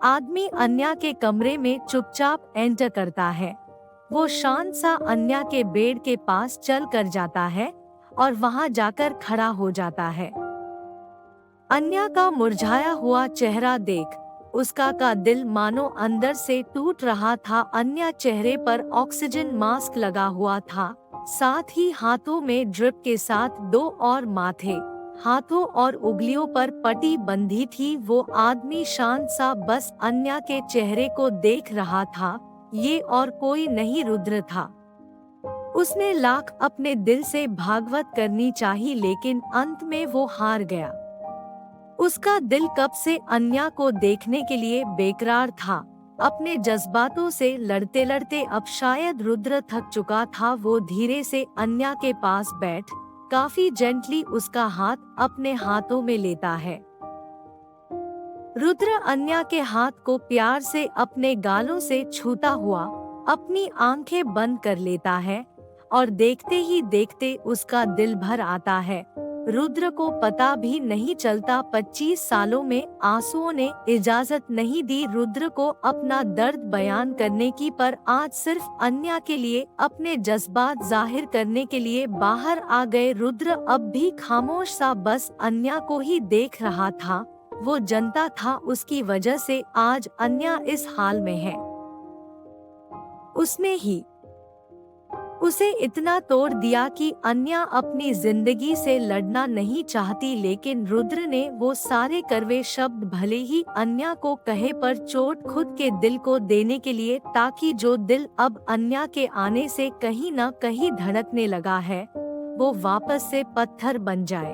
आदमी अन्या के कमरे में चुपचाप एंटर करता है। वो शांत सा अन्या के बेड के पास चल कर जाता है और वहां जाकर खड़ा हो जाता है। अन्या का मुरझाया हुआ चेहरा देख उसका का दिल मानो अंदर से टूट रहा था। अन्या चेहरे पर ऑक्सीजन मास्क लगा हुआ था, साथ ही हाथों में ड्रिप के साथ दो और माथे, हाथों और उंगलियों पर पट्टी बंधी थी। वो आदमी शांत सा बस अन्या के चेहरे को देख रहा था। ये और कोई नहीं, रुद्र था। उसने लाख अपने दिल से भागवत करनी चाहिए, लेकिन अंत में वो हार गया। उसका दिल कब से अन्या को देखने के लिए बेकरार था। अपने जज्बातों से लड़ते लड़ते अब शायद रुद्र थक चुका था। वो धीरे से अन्या के पास बैठ काफी जेंटली उसका हाथ अपने हाथों में लेता है। रुद्र अन्या के हाथ को प्यार से अपने गालों से छूता हुआ अपनी आंखें बंद कर लेता है और देखते ही देखते उसका दिल भर आता है। रुद्र को पता भी नहीं चलता 25 सालों में आंसुओं ने इजाजत नहीं दी रुद्र को अपना दर्द बयान करने की, पर आज सिर्फ अन्या के लिए अपने जज्बात जाहिर करने के लिए बाहर आ गए। रुद्र अब भी खामोश सा बस अन्या को ही देख रहा था। वो जनता था उसकी वजह से आज अन्या इस हाल में है। उसने ही उसे इतना तोड़ दिया कि अन्या अपनी जिंदगी से लड़ना नहीं चाहती, लेकिन रुद्र ने वो सारे कड़वे शब्द भले ही अन्या को कहे पर चोट खुद के दिल को देने के लिए, ताकि जो दिल अब अन्या के आने से कहीं न कहीं धड़कने लगा है वो वापस से पत्थर बन जाए।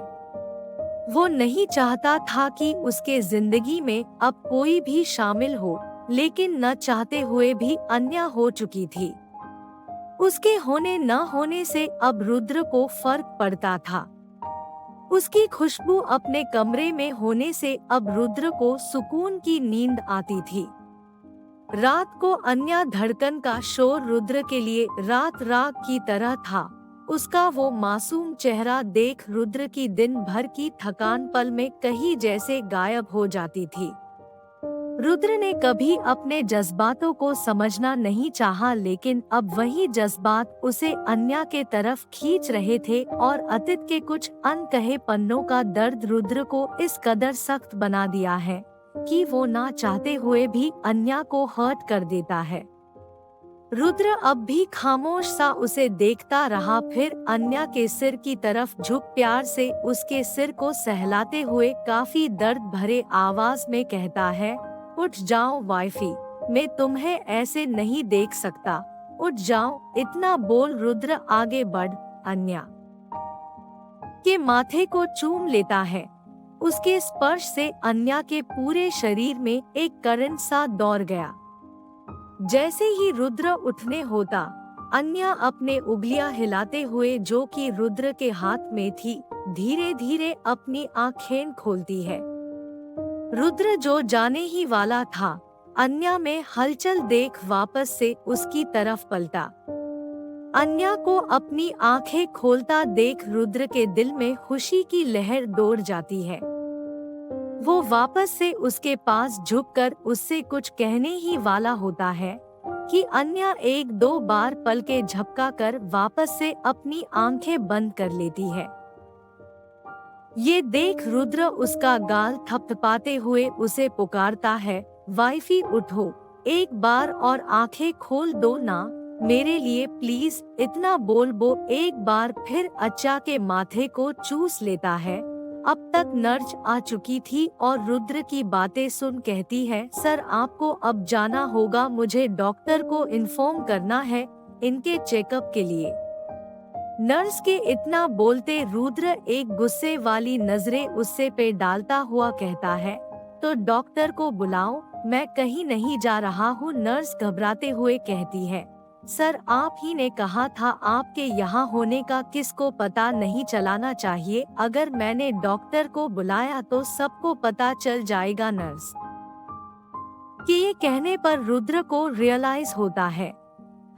वो नहीं चाहता था कि उसके जिंदगी में अब कोई भी शामिल हो, लेकिन न चाहते हुए भी अन्या हो चुकी थी। उसके होने न होने से अब रुद्र को फर्क पड़ता था। उसकी खुशबू अपने कमरे में होने से अब रुद्र को सुकून की नींद आती थी। रात को अन्या धड़कन का शोर रुद्र के लिए रात राग की तरह था। उसका वो मासूम चेहरा देख रुद्र की दिन भर की थकान पल में कहीं जैसे गायब हो जाती थी। रुद्र ने कभी अपने जज्बातों को समझना नहीं चाहा, लेकिन अब वही जज्बात उसे अन्या के तरफ खींच रहे थे और अतीत के कुछ अनकहे पन्नों का दर्द रुद्र को इस कदर सख्त बना दिया है कि वो ना चाहते हुए भी अन्या को हर्ट कर देता है। रुद्र अब भी खामोश सा उसे देखता रहा, फिर अन्या के सिर की तरफ झुक प्यार से उसके सिर को सहलाते हुए काफी दर्द भरे आवाज में कहता है, उठ जाओ वाइफी, मैं तुम्हें ऐसे नहीं देख सकता, उठ जाओ। इतना बोल रुद्र आगे बढ़ अन्या के माथे को चूम लेता है। उसके स्पर्श से अन्या के पूरे शरीर में एक करंट सा दौड़ गया। जैसे ही रुद्र उठने होता, अन्या अपने उंगलियां हिलाते हुए जो कि रुद्र के हाथ में थी, धीरे धीरे अपनी आंखें खोलती है। रुद्र जो जाने ही वाला था, अन्या में हलचल देख वापस से उसकी तरफ पलटा। अन्या को अपनी आंखें खोलता देख रुद्र के दिल में खुशी की लहर दौड़ जाती है। वो वापस से उसके पास झुककर उससे कुछ कहने ही वाला होता है कि अन्या एक दो बार पलकें झपका कर वापस से अपनी आंखें बंद कर लेती है। ये देख रुद्र उसका गाल थपथपाते हुए उसे पुकारता है, वाइफी उठो, एक बार और आंखें खोल दो ना मेरे लिए प्लीज। इतना बोल वो एक बार फिर अच्छा के माथे को चूस लेता है। अब तक नर्स आ चुकी थी और रुद्र की बातें सुन कहती है, सर आपको अब जाना होगा, मुझे डॉक्टर को इन्फॉर्म करना है इनके चेकअप के लिए। नर्स के इतना बोलते रुद्र एक गुस्से वाली नजरें उससे पे डालता हुआ कहता है, तो डॉक्टर को बुलाओ, मैं कहीं नहीं जा रहा हूँ। नर्स घबराते हुए कहती है, सर आप ही ने कहा था आपके यहाँ होने का किसको पता नहीं चलाना चाहिए, अगर मैंने डॉक्टर को बुलाया तो सबको पता चल जाएगा। नर्स के ये कहने पर रुद्र को रियलाइज होता है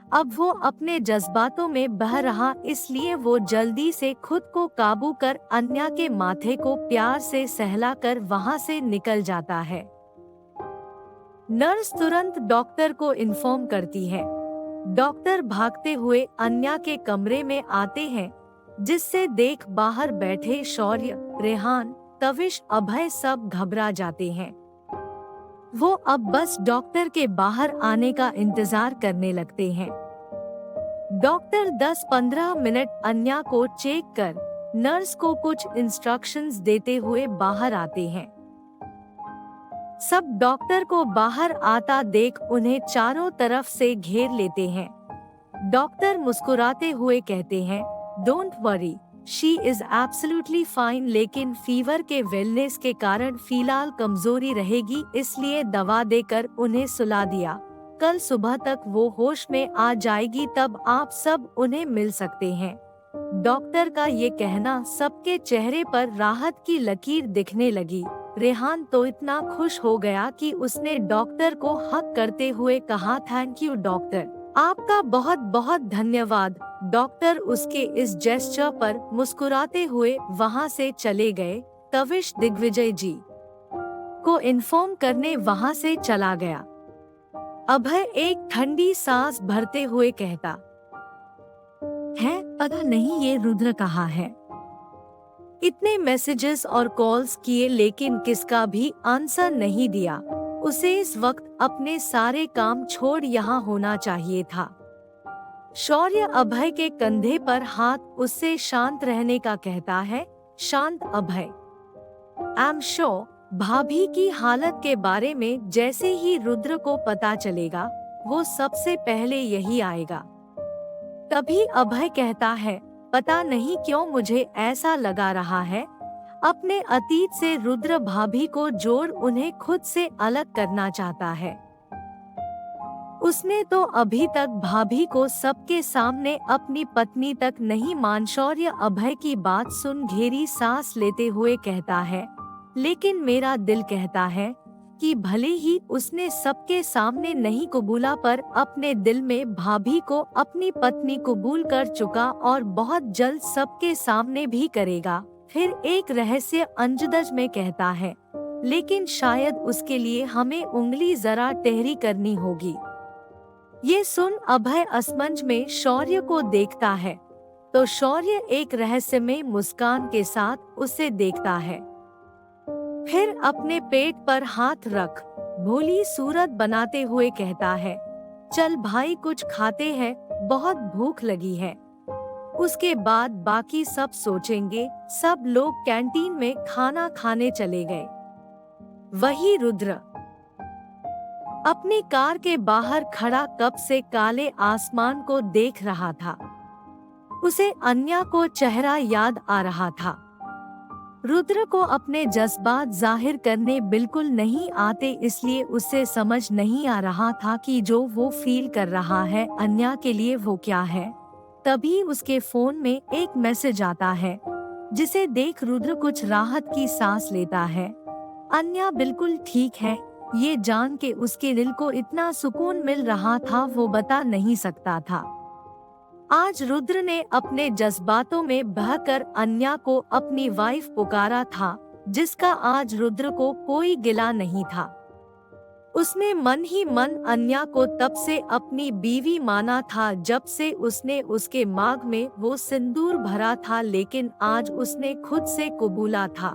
अब वो अपने जज्बातों में बह रहा, इसलिए वो जल्दी से खुद को काबू कर अन्या के माथे को प्यार से सहलाकर वहाँ से निकल जाता है। नर्स तुरंत डॉक्टर को इन्फॉर्म करती है। डॉक्टर भागते हुए अन्या के कमरे में आते हैं, जिससे देख बाहर बैठे शौर्य, रेहान, तविश, अभय सब घबरा जाते हैं। वो अब बस डॉक्टर के बाहर आने का इंतजार करने लगते हैं। डॉक्टर 10-15 मिनट अन्या को चेक कर नर्स को कुछ इंस्ट्रक्शंस देते हुए बाहर आते हैं। सब डॉक्टर को बाहर आता देख उन्हें चारों तरफ से घेर लेते हैं। डॉक्टर मुस्कुराते हुए कहते हैं, don't worry, she is absolutely fine, लेकिन फीवर के वेलनेस के कारण फिलहाल कमजोरी रहेगी, इसलिए दवा देकर उन्हें सुला दिया। कल सुबह तक वो होश में आ जाएगी, तब आप सब उन्हें मिल सकते हैं। डॉक्टर का ये कहना सबके चेहरे पर राहत की लकीर दिखने लगी। रेहान तो इतना खुश हो गया कि उसने डॉक्टर को हक करते हुए कहा, थैंक यू डॉक्टर, आपका बहुत बहुत धन्यवाद। डॉक्टर उसके इस जेस्चर पर मुस्कुराते हुए वहाँ से चले गए। तविश दिग्विजय जी को इन्फॉर्म करने वहाँ से चला गया। अभय एक ठंडी सांस भरते हुए कहता है, पता नहीं ये रुद्र कहाँ है। इतने मैसेजेस और कॉल्स किए लेकिन किसका भी आंसर नहीं दिया। उसे इस वक्त अपने सारे काम छोड़ यहाँ होना चाहिए था। शौर्य अभय के कंधे पर हाथ उससे शांत रहने का कहता है, शांत अभय, आई एम श्योर भाभी की हालत के बारे में जैसे ही रुद्र को पता चलेगा वो सबसे पहले यही आएगा। तभी अभय कहता है, पता नहीं क्यों मुझे ऐसा लगा रहा है अपने अतीत से रुद्र भाभी को जोड़ उन्हें खुद से अलग करना चाहता है। उसने तो अभी तक भाभी को सबके सामने अपनी पत्नी तक नहीं मान। शौर्य अभय की बात सुन घेरी सांस लेते हुए कहता है, लेकिन मेरा दिल कहता है कि भले ही उसने सबके सामने नहीं कबूला, पर अपने दिल में भाभी को अपनी पत्नी कबूल कर चुका और बहुत जल्द सबके सामने भी करेगा। फिर एक रहस्य अंजदज में कहता है, लेकिन शायद उसके लिए हमें उंगली जरा टेढ़ी करनी होगी। ये सुन अभय असमंज में शौर्य को देखता है, तो शौर्य एक रहस्यमय मुस्कान के साथ उसे देखता है। फिर अपने पेट पर हाथ रख भोली सूरत बनाते हुए कहता है, चल भाई कुछ खाते हैं, बहुत भूख लगी है। उसके बाद बाकी सब सोचेंगे। सब लोग कैंटीन में खाना खाने चले गए। वही रुद्र अपनी कार के बाहर खड़ा कब से काले आसमान को देख रहा था। उसे अन्या को चेहरा याद आ रहा था। रुद्र को अपने जज्बात जाहिर करने बिल्कुल नहीं आते, इसलिए उसे समझ नहीं आ रहा था कि जो वो फील कर रहा है अन्या के लिए वो क्या है। तभी उसके फोन में एक मैसेज आता है, जिसे देख रुद्र कुछ राहत की सांस लेता है। अन्या बिल्कुल ठीक है, ये जान के उसके दिल को इतना सुकून मिल रहा था वो बता नहीं सकता था। आज रुद्र ने अपने जज्बातों में बहकर अन्या को अपनी वाइफ पुकारा था, जिसका आज रुद्र को कोई गिला नहीं था। उसने मन ही मन अन्या को तब से अपनी बीवी माना था जब से उसने उसके मांग में वो सिंदूर भरा था, लेकिन आज उसने खुद से कबूला था।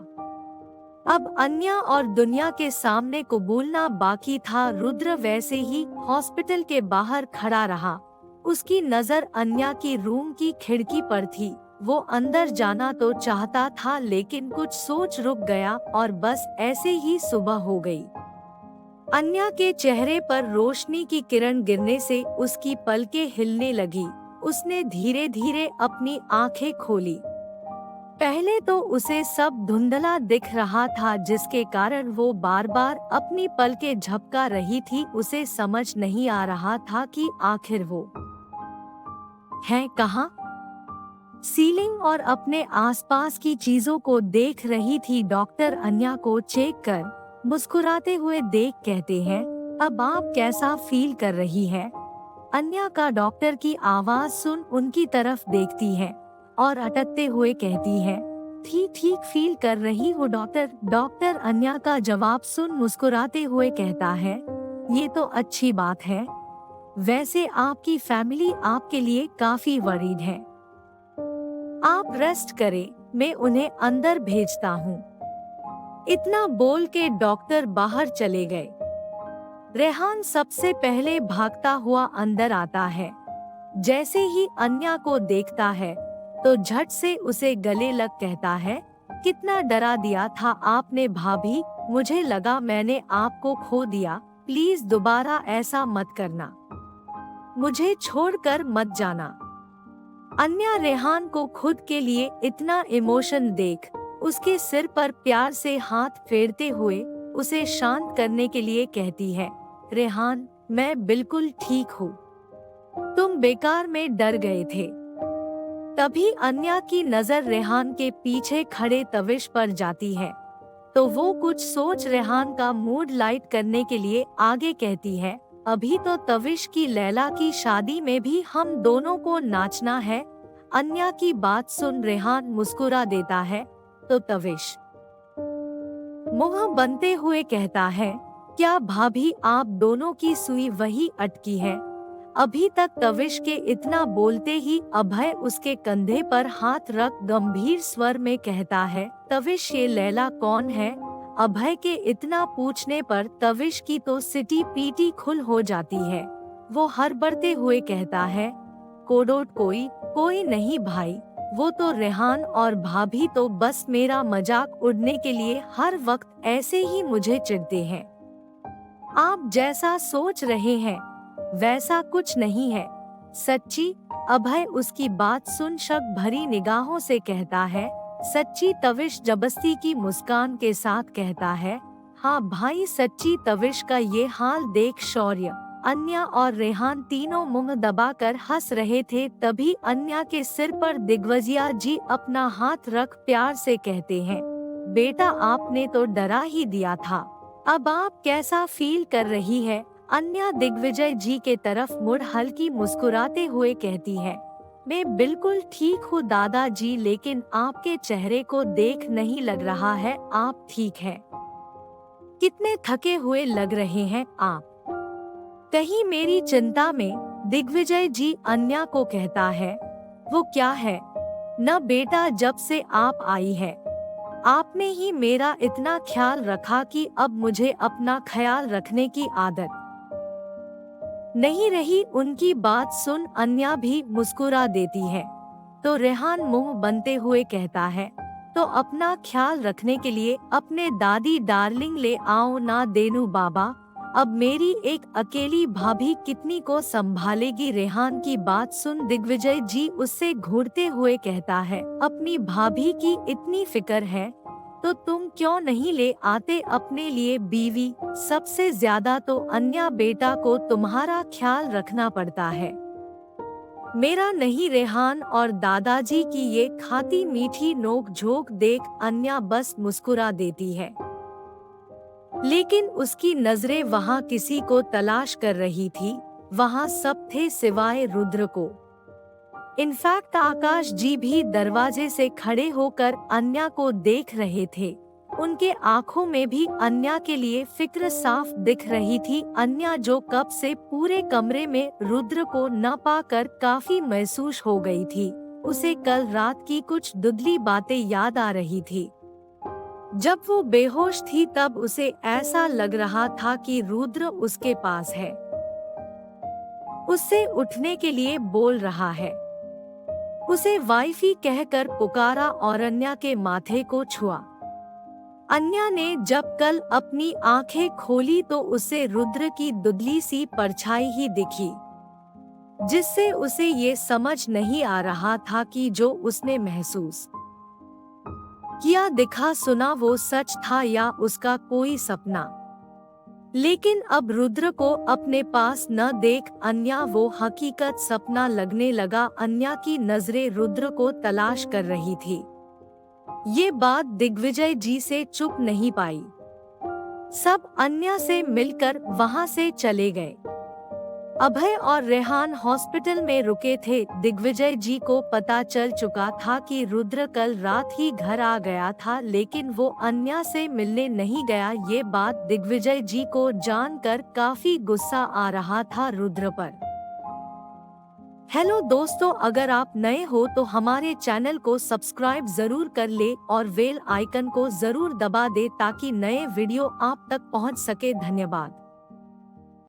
अब अन्या और दुनिया के सामने कबूलना बाकी था। रुद्र वैसे ही हॉस्पिटल के बाहर खड़ा रहा। उसकी नजर अन्या की रूम की खिड़की पर थी। वो अंदर जाना तो चाहता था, लेकिन कुछ सोच रुक गया और बस ऐसे ही सुबह हो गई। अन्या के चेहरे पर रोशनी की किरण गिरने से उसकी पलकें हिलने लगी। उसने धीरे धीरे अपनी आंखें खोली। पहले तो उसे सब धुंधला दिख रहा था, जिसके कारण वो बार बार अपनी पलकें झपका रही थी। उसे समझ नहीं आ रहा था कि आखिर वो है कहाँ। सीलिंग और अपने आसपास की चीजों को देख रही थी। डॉक्टर अन्या को चेक कर मुस्कुराते हुए देख कहते हैं, अब आप कैसा फील कर रही है। अन्या का डॉक्टर की आवाज सुन उनकी तरफ देखती है और अटकते हुए कहती है, ठीक फील कर रही हो डॉक्टर। डॉक्टर अन्या का जवाब सुन मुस्कुराते हुए कहता है, ये तो अच्छी बात है। वैसे आपकी फैमिली आपके लिए काफी वरीड है। आप रेस्ट करें, मैं उन्हें अंदर भेजता हूँ। इतना बोल के डॉक्टर बाहर चले गए। रेहान सबसे पहले भागता हुआ अंदर आता है। जैसे ही अन्या को देखता है तो झट से उसे गले लग कहता है, कितना डरा दिया था आपने भाभी, मुझे लगा मैंने आपको खो दिया, प्लीज दोबारा ऐसा मत करना, मुझे छोड़कर मत जाना। अन्या रेहान को खुद के लिए इतना इमोशन देख उसके सिर पर प्यार से हाथ फेरते हुए उसे शांत करने के लिए कहती है, रेहान मैं बिल्कुल ठीक हूँ, तुम बेकार में डर गए थे। तभी अन्या की नजर रेहान के पीछे खड़े तविश पर जाती है तो वो कुछ सोच रेहान का मूड लाइट करने के लिए आगे कहती है, अभी तो तविश की लैला की शादी में भी हम दोनों को नाचना है। अन्या की बात सुन रेहान मुस्कुरा देता है तो तविश मुंह बनते हुए कहता है, क्या भाभी आप दोनों की सुई वही अटकी है। अभी तक तविश के इतना बोलते ही अभय उसके कंधे पर हाथ रख गंभीर स्वर में कहता है, तविश ये लैला कौन है। अभय के इतना पूछने पर तविश की तो सिटी पीटी खुल हो जाती है। वो हड़बड़ाते हुए कहता है, कोडोट कोई नहीं भाई, वो तो रेहान और भाभी तो बस मेरा मजाक उड़ने के लिए हर वक्त ऐसे ही मुझे चिढ़ते हैं। आप जैसा सोच रहे हैं वैसा कुछ नहीं है, सच्ची। अभय उसकी बात सुन शक भरी निगाहों से कहता है, सच्ची। तविश जबस्ती की मुस्कान के साथ कहता है, हाँ भाई सच्ची। तविश का ये हाल देख शौर्य, अन्या और रेहान तीनों मुंह दबाकर हंस रहे थे। तभी अन्या के सिर पर दिग्विजया जी अपना हाथ रख प्यार से कहते हैं, बेटा आपने तो डरा ही दिया था, अब आप कैसा फील कर रही है। अन्या दिग्विजय जी के तरफ मुड़ हल्की मुस्कुराते हुए कहती है, मैं बिल्कुल ठीक हूँ दादाजी, लेकिन आपके चेहरे को देख नहीं लग रहा है आप ठीक हैं। कितने थके हुए लग रहे हैं आप, कहीं मेरी चिंता में। दिग्विजय जी अन्या को कहता है, वो क्या है न बेटा, जब से आप आई है आपने ही मेरा इतना ख्याल रखा कि अब मुझे अपना ख्याल रखने की आदत नहीं रही। उनकी बात सुन अन्या भी मुस्कुरा देती है तो रेहान मुंह बनते हुए कहता है, तो अपना ख्याल रखने के लिए अपने दादी डार्लिंग ले आओ ना देनू बाबा, अब मेरी एक अकेली भाभी कितनी को संभालेगी। रेहान की बात सुन दिग्विजय जी उससे घूरते हुए कहता है, अपनी भाभी की इतनी फिक्र है तो तुम क्यों नहीं ले आते अपने लिए बीवी। सबसे ज्यादा तो अन्या बेटा को तुम्हारा ख्याल रखना पड़ता है, मेरा नहीं। रेहान और दादाजी की ये खाती मीठी नोक झोंक देख अन्या बस मुस्कुरा देती है, लेकिन उसकी नजरें वहाँ किसी को तलाश कर रही थी। वहाँ सब थे सिवाय रुद्र को। इनफैक्ट आकाश जी भी दरवाजे से खड़े होकर अन्या को देख रहे थे। उनके आंखों में भी अन्या के लिए फिक्र साफ दिख रही थी। अन्या जो कब से पूरे कमरे में रुद्र को न पाकर काफी महसूस हो गई थी, उसे कल रात की कुछ धुंधली बातें याद आ रही थी। जब वो बेहोश थी तब उसे ऐसा लग रहा था कि रुद्र उसके पास है, उससे उठने के लिए बोल रहा है, उसे वाइफी कहकर पुकारा और अन्या के माथे को छुआ। अन्या ने जब कल अपनी आंखें खोली तो उसे रुद्र की धुंधली सी परछाई ही दिखी, जिससे उसे ये समझ नहीं आ रहा था कि जो उसने महसूस किया, दिखा, सुना वो सच था या उसका कोई सपना। लेकिन अब रुद्र को अपने पास न देख अन्या वो हकीकत सपना लगने लगा। अन्या की नजरें रुद्र को तलाश कर रही थी। ये बात दिग्विजय जी से चुप नहीं पाई। सब अन्या से मिलकर वहां से चले गए। अभय और रेहान हॉस्पिटल में रुके थे। दिग्विजय जी को पता चल चुका था कि रुद्र कल रात ही घर आ गया था, लेकिन वो अन्या से मिलने नहीं गया। ये बात दिग्विजय जी को जानकर काफी गुस्सा आ रहा था रुद्र पर। हेलो दोस्तों, अगर आप नए हो तो हमारे चैनल को सब्सक्राइब जरूर कर ले और बेल आइकन को जरूर दबा दे ताकि नए वीडियो आप तक पहुंच सके। धन्यवाद।